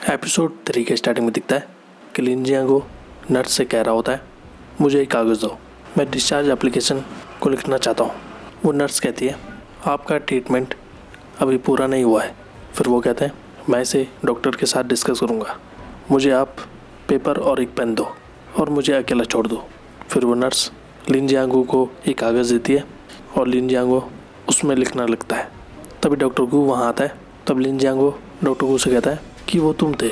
Episode 3 के starting में दिखता है कि लिन जियांगो नर्स से कह रहा होता है, मुझे एक कागज़ दो, मैं डिस्चार्ज एप्लीकेशन को लिखना चाहता हूँ। वो नर्स कहती है, आपका ट्रीटमेंट अभी पूरा नहीं हुआ है। फिर वो कहते हैं, मैं इसे डॉक्टर के साथ डिस्कस करूँगा, मुझे आप पेपर और एक पेन दो और मुझे अकेला छोड़ दो। फिर वो नर्स लिन जियांगो को एक कागज़ देती है और लिन जियांगो उसमें लिखना लगता है। तभी डॉक्टर गू वहाँ आता है। तब लिन जियांगो डॉक्टर गू से कहता है कि वो तुम थे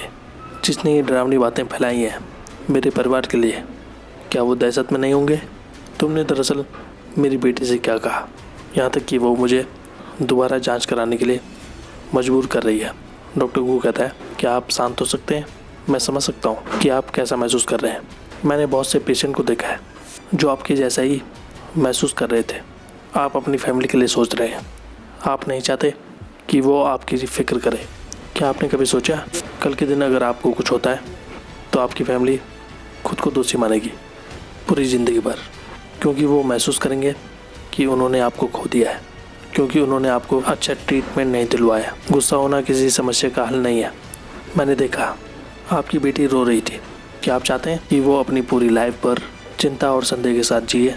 जिसने ये डरावनी बातें फैलाई हैं मेरे परिवार के लिए। क्या वो दहशत में नहीं होंगे? तुमने दरअसल मेरी बेटी से क्या कहा, यहाँ तक कि वो मुझे दोबारा जांच कराने के लिए मजबूर कर रही है। डॉक्टर गू कहता है, क्या आप शांत हो सकते हैं? मैं समझ सकता हूँ कि आप कैसा महसूस कर रहे हैं। मैंने बहुत से पेशेंट को देखा है जो आपके जैसा ही महसूस कर रहे थे। आप अपनी फैमिली के लिए सोच रहे हैं, आप नहीं चाहते कि वो आपकी फिक्र करे। क्या आपने कभी सोचा कल के दिन अगर आपको कुछ होता है तो आपकी फैमिली खुद को दोषी मानेगी पूरी ज़िंदगी भर, क्योंकि वो महसूस करेंगे कि उन्होंने आपको खो दिया है, क्योंकि उन्होंने आपको अच्छा ट्रीटमेंट नहीं दिलवाया। गुस्सा होना किसी समस्या का हल नहीं है। मैंने देखा आपकी बेटी रो रही थी। क्या आप चाहते हैं कि वो अपनी पूरी लाइफ पर चिंता और संदेह के साथ जिए?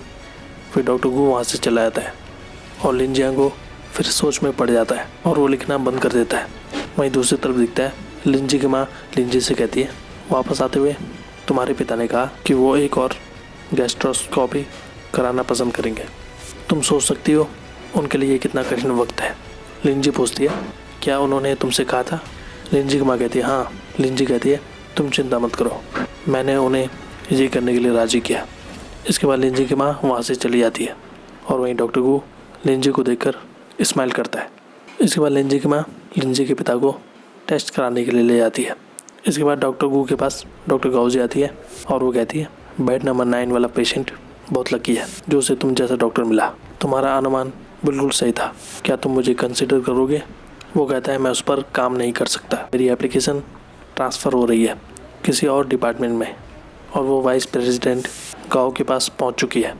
फिर डॉक्टर गू वहाँ से चला जाता है और लिन जियांगो फिर सोच में पड़ जाता है और वो लिखना बंद कर देता है। वहीं दूसरी तरफ दिखता है लिंजी की माँ लिंजी से कहती है, वापस आते हुए तुम्हारे पिता ने कहा कि वो एक और गैस्ट्रोस्कोपी कराना पसंद करेंगे। तुम सोच सकती हो उनके लिए कितना कठिन वक्त है। लिंजी पूछती है, क्या उन्होंने तुमसे कहा था? लिंजी की माँ कहती है, हाँ। लिंजी कहती है, तुम चिंता मत करो, मैंने उन्हें ये करने के लिए राज़ी किया। इसके बाद लिंजी की माँ वहाँ से चली जाती है और वहीं डॉक्टर गू लिंजी को देखकर स्माइल करता है। इसके बाद लिंजी की माँ लिंजी के पिता को टेस्ट कराने के लिए ले जाती है। इसके बाद डॉक्टर गू के पास डॉक्टर गाउजी आती है और वो कहती है, बेड नंबर 9 वाला पेशेंट बहुत लकी है जो उसे तुम जैसा डॉक्टर मिला। तुम्हारा अनुमान बिल्कुल सही था। क्या तुम मुझे कंसिडर करोगे? वो कहता है, मैं उस पर काम नहीं कर सकता। मेरी एप्लीकेशन ट्रांसफ़र हो रही है किसी और डिपार्टमेंट में और वो वाइस प्रेसिडेंट गाँव के पास पहुँच चुकी है।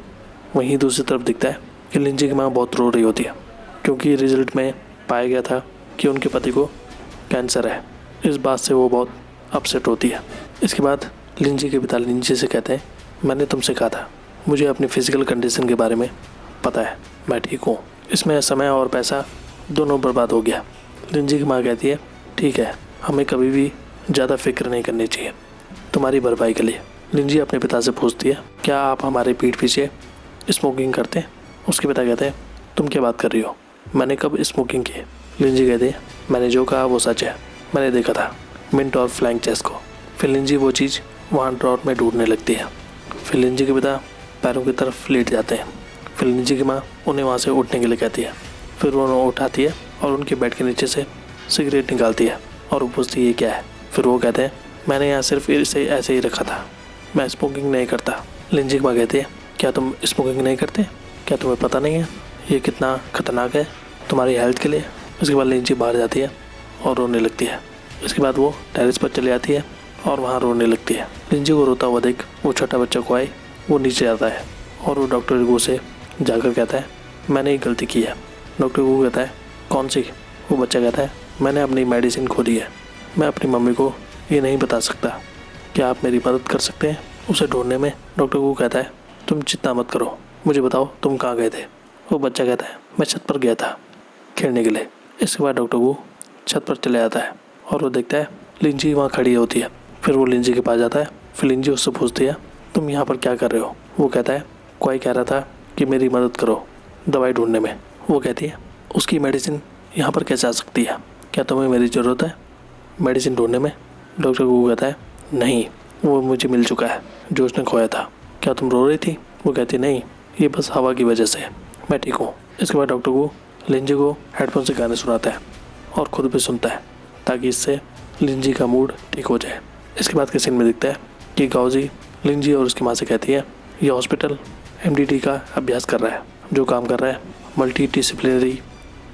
वहीं दूसरी तरफ दिखता है कि लिंजी की माँ बहुत रो रही होती है क्योंकि रिजल्ट में पाया गया था कि उनके पति को कैंसर है। इस बात से वो बहुत अपसेट होती है। इसके बाद लिंजी के पिता लिंजी से कहते हैं, मैंने तुमसे कहा था, मुझे अपनी फ़िज़िकल कंडीशन के बारे में पता है, मैं ठीक हूँ। इसमें समय और पैसा दोनों बर्बाद हो गया। लिंजी की माँ कहती है, ठीक है, हमें कभी भी ज़्यादा फिक्र नहीं करनी चाहिए तुम्हारी भरपाई के लिए। लिंजी अपने पिता से पूछती है, क्या आप हमारे पीठ पीछे स्मोकिंग करते हैं? उसके पिता कहते हैं, तुम क्या बात कर रही हो, मैंने कब स्मोकिंग की? लिंजी कहती है, मैंने जो कहा वो सच है, मैंने देखा था मिंट और फ्लाइंग चेस को। फिर लिंजी वो चीज़ वहाँ ड्रॉर में ढूंढने लगती है। फिर लिंजी के पिता पैरों की तरफ लेट जाते हैं। फिर लिंजी की माँ उन्हें वहाँ से उठने के लिए कहती है। फिर वो उन्हें उठाती है और उनके बेड के नीचे से सिगरेट निकालती है और वो पूछती है, ये क्या है? फिर वो कहते हैं, मैंने यहाँ सिर्फ इसे ऐसे ही रखा था, मैं स्मोकिंग नहीं करता। लिंजी की माँ कहती है, क्या तुम स्मोकिंग नहीं करते? क्या तुम्हें पता नहीं है ये कितना खतरनाक है तुम्हारी हेल्थ के लिए? उसके बाद लिंजी बाहर जाती है और रोने लगती है। इसके बाद वो टेरेस पर चली जाती है और वहाँ रोने लगती है। लिंजी को रोता हुआ देख वो छोटा बच्चा को आए वो नीचे आता है और वो डॉक्टर गू से जाकर कहता है, मैंने एक गलती की है। डॉक्टर गू कहता है, कौन सी? वो बच्चा कहता है, मैंने अपनी मेडिसिन खो दी है, मैं अपनी मम्मी को ये नहीं बता सकता, क्या आप मेरी मदद कर सकते हैं उसे ढूंढने में? डॉक्टर गू कहता है, तुम चिंता मत करो, मुझे बताओ तुम कहाँ गए थे? वो बच्चा कहता है, मैं छत पर गया था खेलने के लिए। इसके बाद डॉक्टर गू छत पर चले जाता है और वो देखता है लिंजी वहाँ खड़ी होती है। फिर वो लिंजी के पास जाता है। फिर लिंजी उससे पूछती है, तुम यहाँ पर क्या कर रहे हो? वो कहता है, कोई कह रहा था कि मेरी मदद करो दवाई ढूंढने में। वो कहती है, उसकी मेडिसिन यहाँ पर कैसे आ सकती है? क्या तुम्हें मेरी ज़रूरत है मेडिसिन ढूंढने में? डॉक्टर गू कहता है, नहीं, वो मुझे मिल चुका है जो उसने खोया था। क्या तुम रो रही थी? वो कहती, नहीं, ये बस हवा की वजह से, मैं ठीक हूँ। इसके बाद डॉक्टर गू लिंजी को हेडफोन से गाने सुनाता है और ख़ुद भी सुनता है ताकि इससे लिंजी का मूड ठीक हो जाए। इसके बाद के सीन में दिखता है कि गाउजी लिंजी और उसकी माँ से कहती है, ये हॉस्पिटल MDT का अभ्यास कर रहा है, जो काम कर रहा है मल्टी डिसिप्लिनरी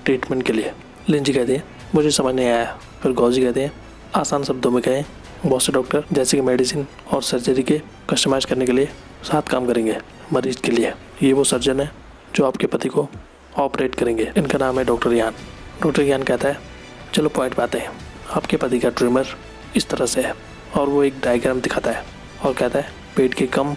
ट्रीटमेंट के लिए। लिंजी कहती है, मुझे समझ नहीं आया। फिर गाउजी कहते हैं, आसान शब्दों में कहें, बहुत से डॉक्टर जैसे कि मेडिसिन और सर्जरी के कस्टमाइज़ करने के लिए साथ काम करेंगे मरीज के लिए। ये वो सर्जन है जो आपके पति को ऑपरेट करेंगे, इनका नाम है डॉक्टर यान। डॉक्टर यान कहता है, चलो पॉइंट पे आते हैं, आपके पति का ट्यूमर इस तरह से है। और वो एक डायग्राम दिखाता है और कहता है पेट के कम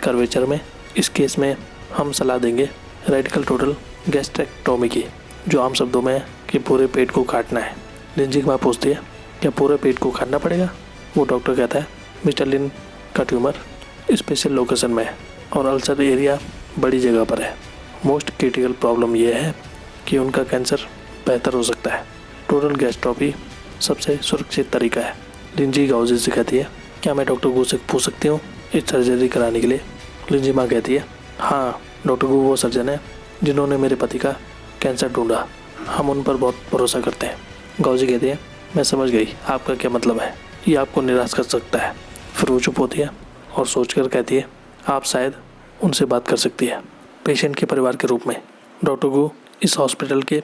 कर्वेचर में इस केस में हम सलाह देंगे रेडिकल टोटल गैस्ट्रेक्टोमी की, जो आम शब्दों में है कि पूरे पेट को काटना है। लिंजी की माँ पूछती है क्या पूरे पेट को काटना पड़ेगा? वो डॉक्टर कहता है मिस्टर लिन का ट्यूमर स्पेशल लोकेशन में है और अल्सर एरिया बड़ी जगह पर है। मोस्ट क्रिटिकल प्रॉब्लम यह है कि उनका कैंसर बेहतर हो सकता है। टोटल गैस्ट्रोपी सबसे सुरक्षित तरीका है। लिंजी गाउजी से कहती है क्या मैं डॉक्टर गू से पूछ सकती हूँ इस सर्जरी कराने के लिए? लिंजी माँ कहती है हाँ, डॉक्टर गू वो सर्जन है जिन्होंने मेरे पति का कैंसर ढूंढा, हम उन पर बहुत भरोसा करते हैं। गाउजी कहती है मैं समझ गई आपका क्या मतलब है, ये आपको निराश कर सकता है। फिर वो चुप होती है और सोचकर कहती है आप शायद उनसे बात कर सकती है पेशेंट के परिवार के रूप में। डॉक्टर गू इस हॉस्पिटल के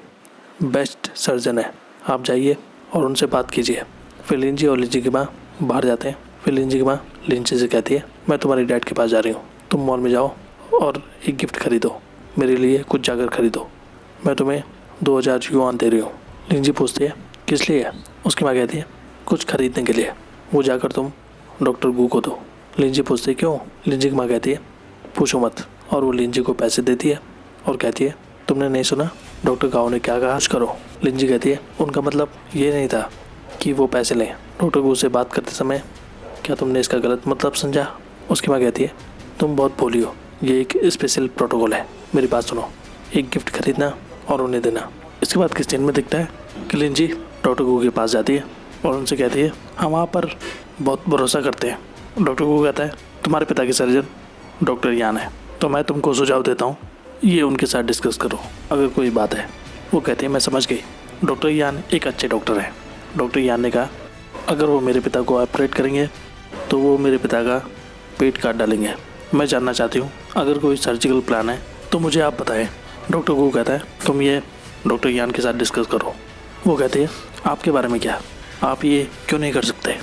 बेस्ट सर्जन है, आप जाइए और उनसे बात कीजिए। फिर लिंजी और लिंजी की माँ बाहर जाते हैं। फिर लिंजी की माँ लिंजी से कहती है मैं तुम्हारी डैड के पास जा रही हूँ, तुम मॉल में जाओ और एक गिफ्ट खरीदो, मेरे लिए कुछ जाकर खरीदो, मैं तुम्हें 2000 युआन दे रही हूँ। लिंजी पूछती है किस लिए? उसकी माँ कहती है कुछ खरीदने के लिए, वो जाकर तुम डॉक्टर गू को दो। लिंजी पूछती है क्यों? लिंजी की माँ कहती है पूछो मत। और वो लिंजी को पैसे देती है और कहती है तुमने नहीं सुना डॉक्टर गाओ ने क्या कहा? कुछ करो। लिंजी कहती है उनका मतलब ये नहीं था कि वो पैसे लें। डॉक्टर गू से बात करते समय क्या तुमने इसका गलत मतलब समझा? उसकी माँ कहती है तुम बहुत भोली हो, ये एक स्पेशल प्रोटोकॉल है, मेरी बात सुनो, एक गिफ्ट खरीदना और उन्हें देना। इसके बाद किस सीन में दिखता है कि लिंजी डॉक्टर गू के पास जाती है और उनसे कहती है हम वहाँ पर बहुत भरोसा करते हैं। डॉक्टर गू कहता है तुम्हारे पिता के सर्जन डॉक्टर यान है, तो मैं तुमको सुझाव देता हूँ ये उनके साथ डिस्कस करो अगर कोई बात है। वो कहती है मैं समझ गई, डॉक्टर यान एक अच्छे डॉक्टर हैं। डॉक्टर यान ने कहा अगर वो मेरे पिता को ऑपरेट करेंगे तो वो मेरे पिता का पेट काट डालेंगे। मैं जानना चाहती हूँ अगर कोई सर्जिकल प्लान है तो मुझे आप बताएं। डॉक्टर गू कहता है तुम ये डॉक्टर यान के साथ डिस्कस करो। वो कहती है आपके बारे में क्या, आप ये क्यों नहीं कर सकते?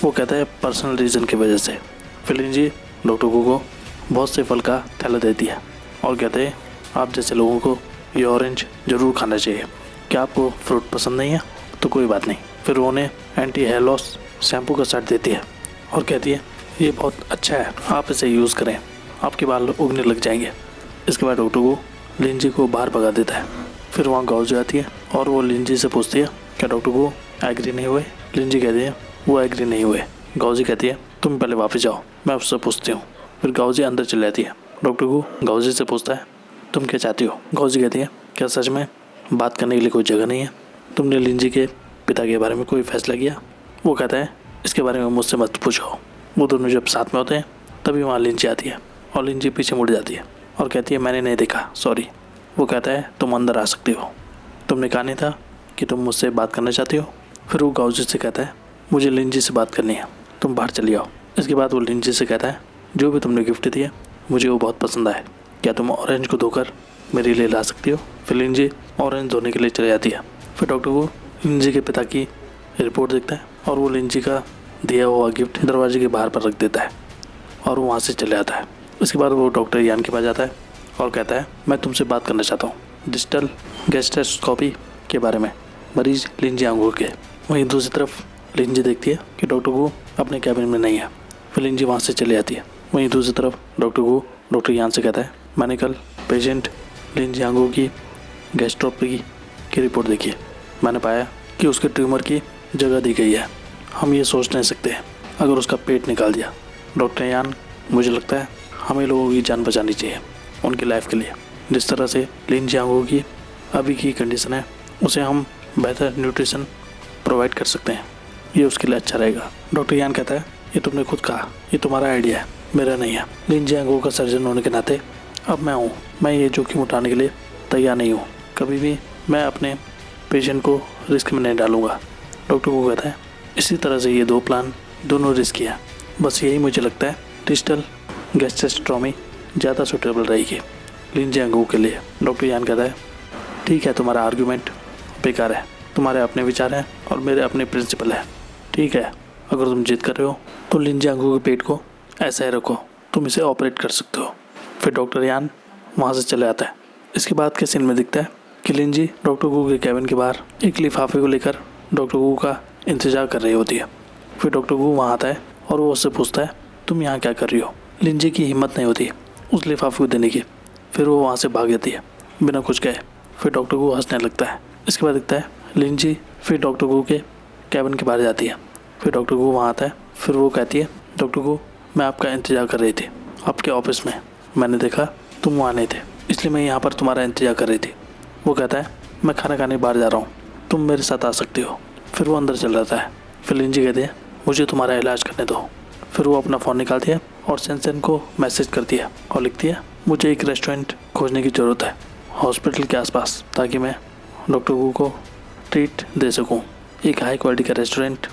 वो कहता है पर्सनल रीज़न की वजह से। फिर लिंजी डॉक्टर गू को बहुत से फल का थैला देती है और कहते हैं आप जैसे लोगों को ये ऑरेंज ज़रूर खाना चाहिए, क्या आपको फ्रूट पसंद नहीं है? तो कोई बात नहीं। फिर वो उन्हें एंटी हेयर लॉस शैम्पू का सेट देती है और कहती है ये बहुत अच्छा है, आप इसे यूज़ करें, आपके बाल उगने लग जाएंगे। इसके बाद डॉक्टर गू लिंजी को बाहर भगा देता है। फिर वहाँ गाउजी आती है और वो लिंजी से पूछती है क्या डॉक्टर गू एग्री नहीं हुए? लिंजी कहती है वो एग्री नहीं हुए। गाउजी कहती है तुम पहले वापस जाओ, मैं उससे पूछती हूँ। फिर गाउजी अंदर चली जाती है। डॉक्टर गू गाउजी से पूछता है तुम क्या चाहती हो? गाउजी कहती है क्या सच में बात करने के लिए कोई जगह नहीं है? तुमने लिंजी के पिता के बारे में कोई फैसला किया? वो कहता है इसके बारे में मुझसे मत पूछो। वो दोनों जब साथ में होते हैं तभी वहाँ लिंजी आती है और लिंजी पीछे मुड़ जाती है और कहती है मैंने नहीं देखा, सॉरी। वो कहता है तुम अंदर आ सकती हो, तुमने कहा नहीं था कि तुम मुझसे बात करना चाहती हो? फिर वो गाउजी से कहता है मुझे लिंजी से बात करनी है, तुम बाहर चली आओ। इसके बाद वो लिंजी से कहता है जो भी तुमने गिफ्ट दिया मुझे वो बहुत पसंद आया, क्या तुम ऑरेंज को धोकर मेरे लिए ला सकती हो? फिर लिंजी ऑरेंज धोने के लिए चली जाती है। फिर डॉक्टर को लिंजी के पिता की रिपोर्ट देखता है और वो लिंजी का दिया हुआ गिफ्ट दरवाजे के बाहर पर रख देता है और वो वहाँ से चले आता है। इसके बाद वो डॉक्टर यान के पास जाता है और कहता है मैं तुमसे बात करना चाहता हूँ डिजिटल गैस्ट्रोस्कोपी के बारे में, मरीज लिंजी आंगूर के। वहीं दूसरी तरफ लिंजी देखती है कि डॉक्टर गू अपने कैबिन में नहीं है। फिर लिंजी वहाँ से चली जाती है। वहीं दूसरी तरफ डॉक्टर गू डॉक्टर यान से कहता है मैंने कल पेशेंट लिंजी आंगूर की गैस्ट्रोपी की रिपोर्ट देखी, मैंने पाया कि उसके ट्यूमर की जगह दी गई है, हम ये सोच नहीं सकते अगर उसका पेट निकाल दिया। डॉक्टर यान मुझे लगता है हमें लोगों की जान बचानी चाहिए उनकी लाइफ के लिए। जिस तरह से लिंजी आंगूर की अभी की कंडीशन है उसे हम बेहतर न्यूट्रिशन प्रोवाइड कर सकते हैं, ये उसके लिए अच्छा रहेगा। डॉक्टर यान कहता है ये तुमने खुद कहा, ये तुम्हारा आइडिया है, मेरा नहीं है। लिंजी आंगूर का सर्जन होने के नाते अब मैं ये जोखिम उठाने के लिए तैयार नहीं हूँ, कभी भी मैं अपने पेशेंट को रिस्क में नहीं डालूंगा। डॉक्टर को कहता है इसी तरह से ये दो प्लान दोनों रिस्की है, बस यही मुझे लगता है डिजिटल गैस्ट्रोस्टोमी ज़्यादा सूटेबल रहेगी लिंजी आंगूर के लिए। डॉक्टर यान कहता है ठीक है, तुम्हारा आर्गूमेंट बेकार है, तुम्हारे अपने विचार हैं और मेरे अपने प्रिंसिपल हैं, ठीक है अगर तुम जिद कर रहे हो तो लिंजी आंगूर के पेट को ऐसा ही रखो, तुम इसे ऑपरेट कर सकते हो। फिर डॉक्टर यान वहाँ से चले आता है। इसके बाद के सीन में दिखता है कि लिंजी डॉक्टर गू के कैबिन के बाहर एक लिफाफे को लेकर डॉक्टर गू का इंतज़ार कर रही होती है। फिर डॉक्टर गू वहाँ आता है और वो उससे पूछता है तुम यहाँ क्या कर रही हो। लिंजी की हिम्मत नहीं होती उस लिफाफे को देने की। फिर वो वहाँ से भाग जाती है बिना कुछ कहे। फिर डॉक्टर गू हंसने लगता है। इसके बाद दिखता है लिंजी फिर डॉक्टर गू के कैबिन के बाहर जाती है। फिर डॉक्टर गू वहाँ आता है। फिर वो कहती है डॉक्टर गू मैं आपका इंतज़ार कर रही थी आपके ऑफिस में। मैंने देखा तुम वहाँ नहीं थे इसलिए मैं यहाँ पर तुम्हारा इंतज़ार कर रही थी। वो कहता है मैं खाना खाने बाहर जा रहा हूँ, तुम मेरे साथ आ सकती हो। फिर वो अंदर चल जाता है। फिर लिंजी कहती है मुझे तुम्हारा इलाज करने दो। फिर वो अपना फ़ोन निकालती है और सेंसेन को मैसेज करती है और लिखती है मुझे एक रेस्टोरेंट खोजने की ज़रूरत है हॉस्पिटल के आसपास ताकि मैं डॉक्टर गू को ट्रीट दे सकूं। एक हाई क्वालिटी का रेस्टोरेंट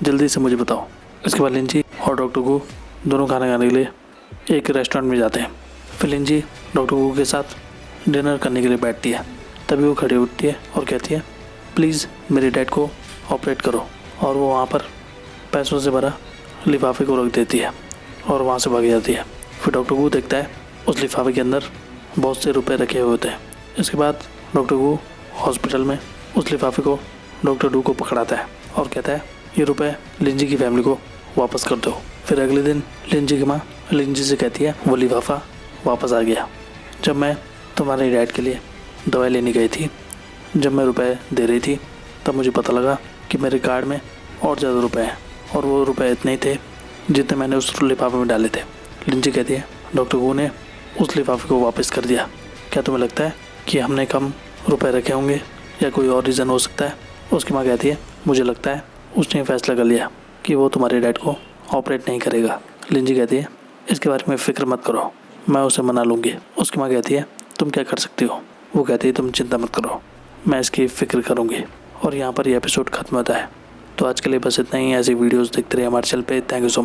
जल्दी से मुझे बताओ। इसके बाद लिंजी और डॉक्टर गू दोनों खाना खाने के लिए एक रेस्टोरेंट में जाते हैं। फिर लिंजी डॉक्टर गू के साथ डिनर करने के लिए बैठती है। तभी वो खड़ी उठती है और कहती है प्लीज़ मेरे डैड को ऑपरेट करो। और वो वहाँ पर पैसों से भरा लिफाफे को रख देती है और वहाँ से भाग जाती है। फिर डॉक्टर गू देखता है उस लिफाफे के अंदर बहुत से रुपए रखे हुए होते हैं। इसके बाद डॉक्टर गू हॉस्पिटल में उस लिफाफे को डॉक्टर डू को पकड़ाता है और कहता है ये रुपए लिंजी की फैमिली को वापस कर दो। फिर अगले दिन लिंजी की माँ लिंजी से कहती है वो लिफाफा वापस आ गया। जब मैं तुम्हारे डैड के लिए दवाई लेने गई थी, जब मैं रुपए दे रही थी तब मुझे पता लगा कि मेरे कार्ड में और ज़्यादा रुपए हैं और वो रुपए इतने ही थे जितने मैंने उस लिफाफे में डाले थे। लिंजी कहती है डॉक्टर गू ने उस लिफाफे को वापस कर दिया। क्या तुम्हें लगता है कि हमने कम रुपए रखे होंगे या कोई और रीज़न हो सकता है? उसकी माँ कहती है मुझे लगता है उसने फैसला कर लिया कि वो तुम्हारे डैड को ऑपरेट नहीं करेगा। लिंजी कहती है इसके बारे में फ़िक्र मत करो, मैं उसे मना लूँगी। उसकी माँ कहती है तुम क्या कर सकती हो? वो कहती है तुम चिंता मत करो, मैं इसकी फ़िक्र करूँगी। और यहाँ पर ये एपिसोड ख़त्म होता है। तो आज के लिए बस इतना ही। ऐसी वीडियोस देखते रहिए हमारे चैनल पे। Thank you so much.